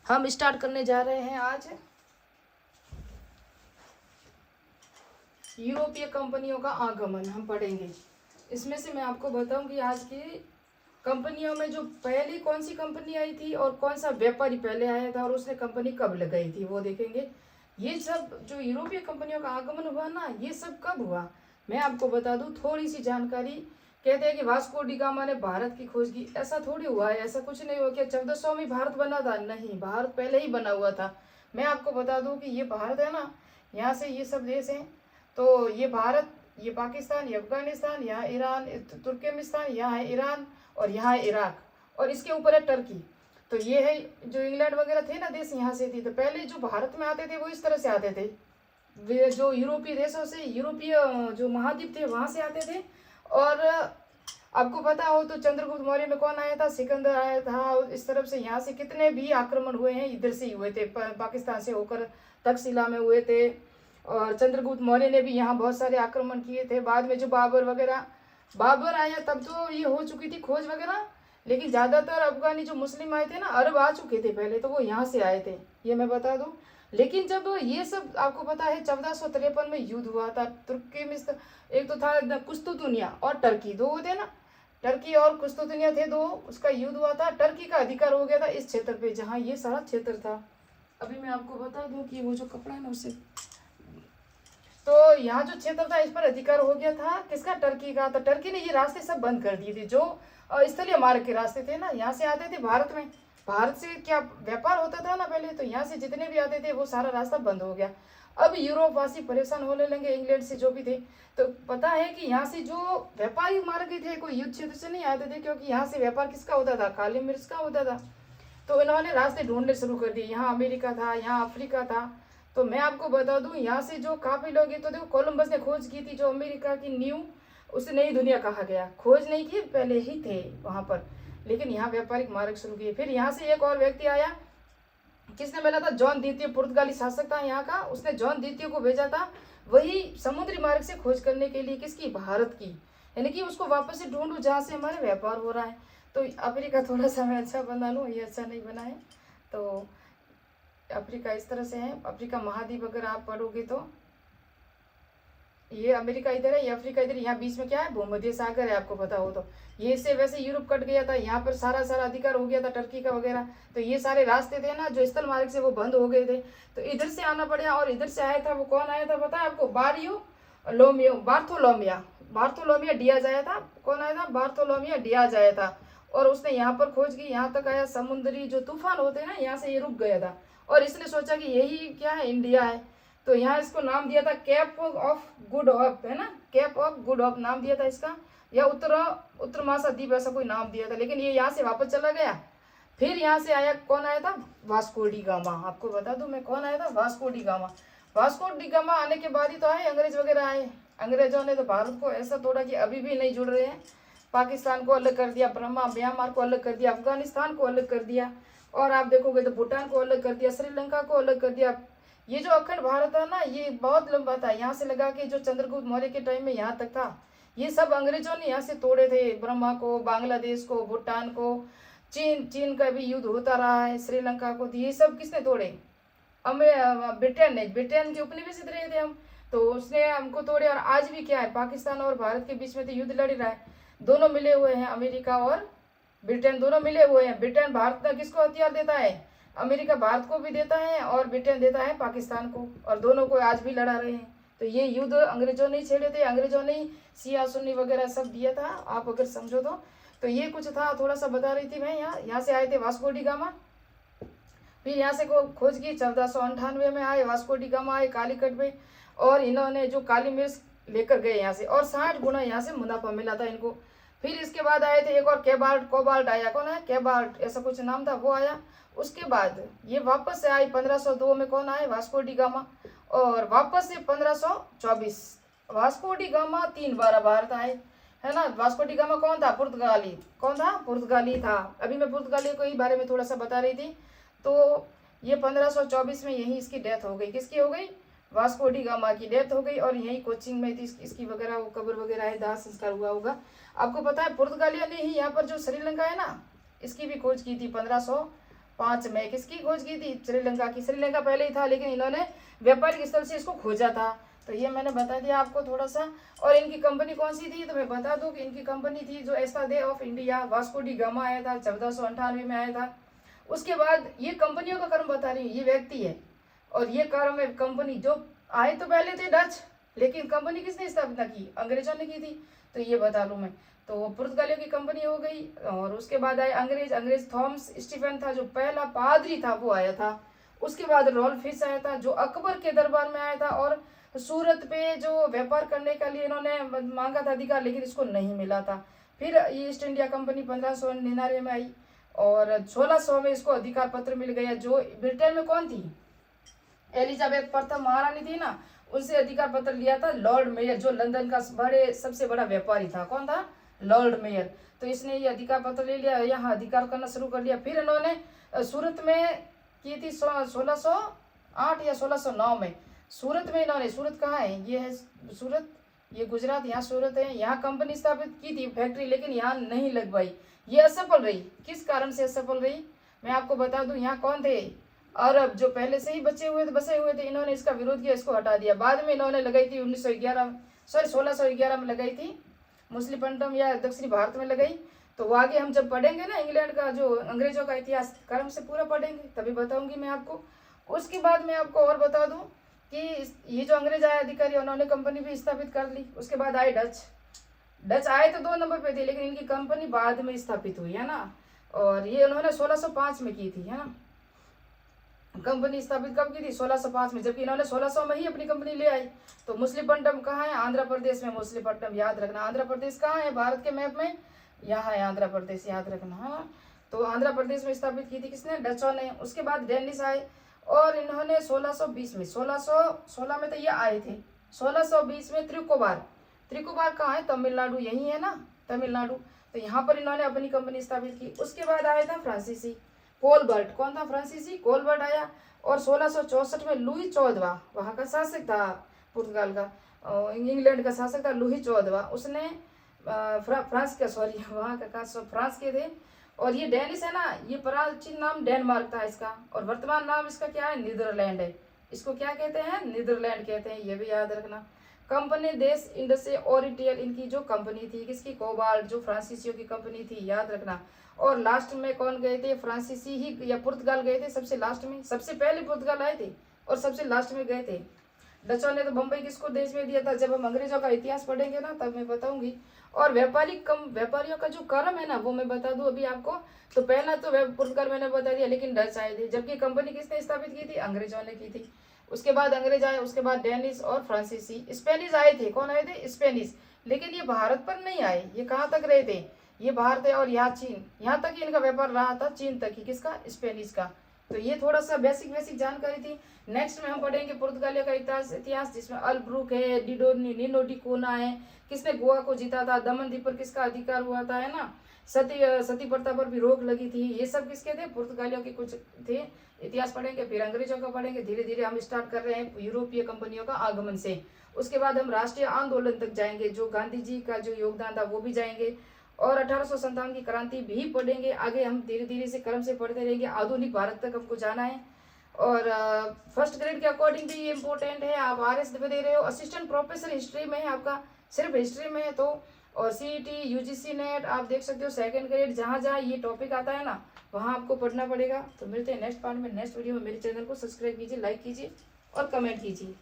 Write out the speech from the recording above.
हम स्टार्ट करने जा रहे हैं आज यूरोपीय कंपनियों का आगमन हम पढ़ेंगे। इसमें से मैं आपको बताऊं कि आज की कंपनियों में जो पहली कौन सी कंपनी आई थी और कौन सा व्यापारी पहले आया था और उसने कंपनी कब लगाई थी वो देखेंगे। ये सब जो यूरोपीय कंपनियों का आगमन हुआ ना, ये सब कब हुआ मैं आपको बता दूं थोड़ी सी जानकारी। कहते हैं कि वास्को डी गामा ने भारत की खोज की, ऐसा थोड़ी हुआ है, ऐसा कुछ नहीं हुआ। क्या 1400 में भारत बना था? नहीं, भारत पहले ही बना हुआ था। मैं आपको बता दूं कि ये भारत है ना, यहाँ से ये सब देश हैं। तो ये भारत, ये पाकिस्तान, ये अफगानिस्तान, यहाँ ईरान, तुर्कमेनिस्तान, यहाँ है ईरान और यहाँ है इराक और इसके ऊपर है टर्की। तो ये है जो इंग्लैंड वगैरह थे ना देश, यहाँ से थी। तो पहले जो भारत में आते थे वो इस तरह से आते थे, वे जो यूरोपीय देशों से, यूरोपीय जो महाद्वीप थे वहाँ से आते थे। और आपको पता हो तो चंद्रगुप्त मौर्य में कौन आया था? सिकंदर आया था। और इस तरफ से यहाँ से कितने भी आक्रमण हुए हैं इधर से ही हुए थे, पाकिस्तान से होकर तक्षशिला में हुए थे। और चंद्रगुप्त मौर्य ने भी यहाँ बहुत सारे आक्रमण किए थे। बाद में जो बाबर आया तब तो ये हो चुकी थी खोज वगैरह, लेकिन ज़्यादातर अफगानी जो मुस्लिम आए थे ना, अरब आ चुके थे पहले, तो वो यहाँ से आए थे, ये मैं बता दूं। लेकिन जब ये सब आपको पता है 1453 में युद्ध हुआ था तुर्कमेनिस्तान, एक तो था कुस्तुतुनिया और टर्की, दो थे ना, टर्की और कुस्तुतुनिया थे दो, उसका युद्ध हुआ था। टर्की का अधिकार हो गया था इस क्षेत्र पे जहाँ ये सारा क्षेत्र था। अभी मैं आपको बता दूं कि वो जो कपड़ा है ना उससे, तो यहाँ जो क्षेत्र था इस पर अधिकार हो गया था किसका? टर्की का। तो टर्की ने ये रास्ते सब बंद कर दिए थे जो स्थलीय मार्ग के रास्ते थे ना, यहाँ से आते थे भारत में। भारत से क्या व्यापार होता था ना पहले, तो यहाँ से जितने भी आते थे वो सारा रास्ता बंद हो गया। अब यूरोप वासी परेशान होने लगे, इंग्लैंड से जो भी थे। तो पता है कि यहाँ से जो व्यापारिक मार्ग थे कोई युद्ध क्षेत्र से नहीं आते थे, क्योंकि यहाँ से व्यापार किसका होता था? काली मिर्च का होता था। तो इन्होंने रास्ते ढूंढने शुरू कर दिए। यहाँ अमेरिका था, यहाँ अफ्रीका था। तो मैं आपको बता दूं यहाँ से जो काफी लोग, तो देखो कोलंबस ने खोज की थी, जो अमेरिका की न्यू, उसे नई दुनिया कहा गया। खोज नहीं की, पहले ही थे वहां पर, लेकिन यहाँ व्यापारिक मार्ग शुरू किए। फिर यहाँ से एक और व्यक्ति आया, किसने मिला था? जॉन द्वितीय, पुर्तगाली शासक था यहाँ का, उसने जॉन द्वितीय को भेजा था वही समुद्री मार्ग से खोज करने के लिए, किसकी? भारत की। यानी कि उसको वापस से ढूंढू जहाँ से हमारे व्यापार हो रहा है। तो अफ्रीका थोड़ा सा मैं अच्छा बना लूँ, ये अच्छा नहीं बना है। तो अफ्रीका इस तरह से है, अफ्रीका महाद्वीप अगर आप पढ़ोगे तो ये अमेरिका इधर है, ये अफ्रीका इधर, यहाँ बीच में क्या है? भूमध्य सागर है, आपको पता हो तो। ये इससे वैसे यूरोप कट गया था, यहाँ पर सारा अधिकार हो गया था टर्की का वगैरह। तो ये सारे रास्ते थे ना जो स्थल मार्ग से, वो बंद हो गए थे। तो इधर से आना पड़ा। और इधर से आया था वो कौन आया था पता है आपको? बार्थोलोमियो डियाज आया था। कौन आया था? बार्थोलोमियो डियाज आया था। और उसने यहाँ पर खोज की, यहाँ तक आया। समुद्री जो तूफान होते हैं ना, यहाँ से ये रुक गया था। और इसने सोचा कि यही क्या है? इंडिया है। तो यहाँ इसको नाम दिया था कैप ऑफ गुड होप, है ना, कैप ऑफ गुड होप नाम दिया था इसका, या उत्तर महाद्वीप ऐसा कोई नाम दिया था। लेकिन ये यहाँ से वापस चला गया। फिर यहाँ से आया, कौन आया था? Vasco da gamma. आपको बता दूं मैं कौन आया था? Vasco da gamma. Vasco da gamma आने के बाद ही तो आए अंग्रेज वगैरह आए। अंग्रेजों ने तो भारत को ऐसा तोड़ा कि अभी भी नहीं जुड़ रहे हैं। पाकिस्तान को अलग कर दिया, म्यांमार को अलग कर दिया, अफगानिस्तान को अलग कर दिया, और आप देखोगे तो भूटान को अलग कर दिया, श्रीलंका को अलग कर दिया। ये जो अखंड भारत है ना, ये बहुत लंबा था, यहाँ से लगा के जो चंद्रगुप्त मौर्य के टाइम में यहाँ तक था। ये सब अंग्रेजों ने यहाँ से तोड़े थे। ब्रह्मा को, बांग्लादेश को, भूटान को, चीन का भी युद्ध होता रहा है, श्रीलंका को। ये सब किसने तोड़े? ब्रिटेन ने। ब्रिटेन के उपनिवेशित रहे थे हम, तो उसने हमको तोड़े। और आज भी क्या है, पाकिस्तान और भारत के बीच में तो युद्ध लड़ रहा है, दोनों मिले हुए हैं, अमेरिका और ब्रिटेन दोनों मिले हुए हैं। ब्रिटेन भारत का किसको हथियार देता है? अमेरिका भारत को भी देता है और ब्रिटेन देता है पाकिस्तान को, और दोनों को आज भी लड़ा रहे हैं। तो ये युद्ध अंग्रेजों ने छेड़े थे, अंग्रेजों ने सिया सुन्नी वगैरह सब दिया था, आप अगर समझो तो ये कुछ था, थोड़ा सा बता रही थी मैं। यहाँ से आए थे वास्को डी गामा। फिर यहाँ से खोज की 1498 में आए वास्को डी गामा, आए कालीकट में, और इन्होंने जो काली मिर्च लेकर गए यहाँ से, और 60 गुना यहाँ से मुनाफा मिला था इनको। फिर इसके बाद आए थे एक और कोबाल्ट आया। कौन है? केबाल्ट ऐसा कुछ नाम था, वो आया। उसके बाद ये वापस से आई 1502 में। कौन आए? Vasco da gamma. और वापस से 1524 वास्को डी गामा 3 बार भारत आए, है ना। वास्को डी गामा कौन था? पुर्तगाली। कौन था? पुर्तगाली था। अभी मैं पुर्तगाली को ही बारे में थोड़ा सा बता रही थी। तो ये 1524 में यही इसकी डेथ हो गई। किसकी हो गई? वास्को डी गामा की डेथ हो गई। और यही कोचिंग में थी इसकी वगैरह, वो कब्र वगैरह है, दाह संस्कार हुआ होगा। आपको पता है पुर्तगालियों ने ही यहाँ पर जो श्रीलंका है ना, इसकी भी खोज की थी 1905 में किसकी खोज की थी? श्रीलंका की। श्रीलंका पहले ही था लेकिन इन्होंने व्यापारिक स्थल से इसको खोजा था। तो ये मैंने बता दिया आपको थोड़ा सा। और इनकी कंपनी कौन सी थी? तो मैं बता दूं कि इनकी कंपनी थी जो एस्तादे of India, Vasco da Gama आया था, 1498 में आया था। उसके बाद ये कंपनियों का कर्म बता रही हूँ, ये व्यक्ति है और ये कर्म है कंपनी। जो आए तो पहले थे डच, लेकिन कंपनी किसने स्थापना की? अंग्रेजों ने की थी। तो ये बता लूँ मैं। तो पुर्तगालियों की कंपनी हो गई। और उसके बाद आए अंग्रेज थॉमस स्टीफन था जो पहला पादरी था, वो आया था। उसके बाद रॉल्फ फिश आया था जो अकबर के दरबार में आया था और सूरत पे जो व्यापार करने के लिए इन्होंने मांगा था अधिकार, लेकिन इसको नहीं मिला था। फिर ईस्ट इंडिया कंपनी 1599 में आई और 1600 में इसको अधिकार पत्र मिल गया। जो ब्रिटेन में कौन थी? एलिजाबेथ प्रथम महारानी थी ना, उनसे अधिकार पत्र लिया था लॉर्ड मेयर, जो लंदन का सबसे बड़ा व्यापारी था। कौन था? Lord mayor. तो इसने ये अधिकार पत्र ले लिया, यहाँ अधिकार करना शुरू कर लिया। फिर इन्होंने सूरत में की थी 1608 या 1609 में। सूरत में इन्होंने, सूरत कहाँ है? ये है सूरत, ये गुजरात, यहाँ सूरत है। यहाँ कंपनी स्थापित की थी फैक्ट्री, लेकिन यहाँ नहीं लग पाई, ये असफल रही। किस कारण से असफल रही मैं आपको बता दूं। यहाँ कौन थे? अरब, जो पहले से ही बसे हुए थे, इन्होंने इसका विरोध किया, इसको हटा दिया। बाद में इन्होंने लगाई थी 1611 में लगाई थी मुसलिपट्टनम या दक्षिणी भारत में लगाई। तो वो आगे हम जब पढ़ेंगे ना इंग्लैंड का जो अंग्रेजों का इतिहास क्रम से पूरा पढ़ेंगे तभी बताऊंगी मैं आपको। उसके बाद मैं आपको और बता दूं कि ये जो अंग्रेज आए अधिकारी, उन्होंने कंपनी भी स्थापित कर ली। उसके बाद आए डच आए तो 2 नंबर पे थे, लेकिन इनकी कंपनी बाद में स्थापित हुई है ना। और ये उन्होंने 1605 में की थी, है ना। कंपनी स्थापित कब की थी? 1605 में, जबकि इन्होंने 1600 में ही अपनी कंपनी ले आई। तो मुसलीपट्टनम कहाँ है? आंध्र प्रदेश में मुसलीपट्टनम, याद रखना। आंध्र प्रदेश कहाँ है भारत के मैप में? यहाँ है आंध्र प्रदेश, याद रखना। हाँ, तो आंध्र प्रदेश में स्थापित की थी किसने? डचों ने। उसके बाद डेनिश आए और इन्होंने 1620 में, 1616 में तो ये आए थे, 1620 में त्रिकुबार कहाँ है? तमिलनाडु, यही है ना तमिलनाडु। तो यहाँ पर इन्होंने अपनी कंपनी स्थापित की। उसके बाद आया था फ्रांसीसी कोलबर्ट। कौन था? फ्रांसीसी कोलबर्ट आया। और 1664 में लुई 14वां वहाँ का शासक था, पुर्तगाल का, इंग्लैंड का शासक था लुई 14वां। उसने फ्रांस के थे। और ये डेनिश है ना, ये प्राचीन नाम डेनमार्क था इसका, और वर्तमान नाम इसका क्या है? नीदरलैंड है। इसको क्या कहते हैं? नीदरलैंड कहते हैं, ये भी याद रखना। कंपनी देश इंडस्ट्री ओरिएंटल, इनकी जो कंपनी थी किसकी? कोबाल्ट, जो फ्रांसीसियों की कंपनी थी, याद रखना। और लास्ट में कौन गए थे? फ्रांसीसी ही या पुर्तगाल गए थे सबसे लास्ट में। सबसे पहले पुर्तगाल आए थे और सबसे लास्ट में गए थे। डचों ने तो बम्बई किसको देश में दिया था? जब हम अंग्रेजों का इतिहास पढ़ेंगे ना तब मैं बताऊंगी। और व्यापारियों का जो कर्म है ना वो मैं बता दूं अभी आपको। तो पहला तो पुर्तगाल मैंने बता दिया, लेकिन डच आए थे, जबकि कंपनी किसने स्थापित की थी? अंग्रेजों ने की थी। उसके बाद अंग्रेज आए, उसके बाद डेनिश और फ्रांसीसी। स्पेनिश आए थे। कौन आए थे? स्पेनिश। लेकिन ये भारत पर नहीं आए। ये कहाँ तक रहे थे? ये भारत है और यहाँ चीन, यहाँ तक ही इनका व्यापार रहा था, चीन तक ही। किसका? स्पेनिश का। तो ये थोड़ा सा बेसिक जानकारी थी। नेक्स्ट में हम पढ़ेंगे पुर्तगालियों का इतिहास, जिसमें अल्ब्रुक है, नीनो डी कोना है, किसने गोवा को जीता था, दमन द्वीप पर किसका अधिकार हुआ था, है ना, सती प्रथा पर भी रोक लगी थी। ये सब किसके थे? पुर्तगालियों के कुछ थे। इतिहास पढ़ेंगे, फिर अंग्रेजों का पढ़ेंगे। धीरे धीरे हम स्टार्ट कर रहे हैं यूरोपीय कंपनियों का आगमन से। उसके बाद हम राष्ट्रीय आंदोलन तक जाएंगे, जो गांधी जी का जो योगदान था वो भी जाएंगे। और 1857 की क्रांति भी पढ़ेंगे। आगे हम धीरे धीरे से क्रम से पढ़ते रहेंगे, आधुनिक भारत तक हमको जाना है। और फर्स्ट ग्रेड के अकॉर्डिंग भी ये इम्पोर्टेंट है। आप RS दे रहे हो, असिस्टेंट प्रोफेसर हिस्ट्री में है आपका, सिर्फ हिस्ट्री में है तो। और CET UGC नेट आप देख सकते हो, सेकंड ग्रेड, जहाँ जहाँ ये टॉपिक आता है ना वहाँ आपको पढ़ना पड़ेगा। तो मिलते हैं नेक्स्ट पार्ट में, नेक्स्ट वीडियो में। मेरे चैनल को सब्सक्राइब कीजिए, लाइक कीजिए और कमेंट कीजिए।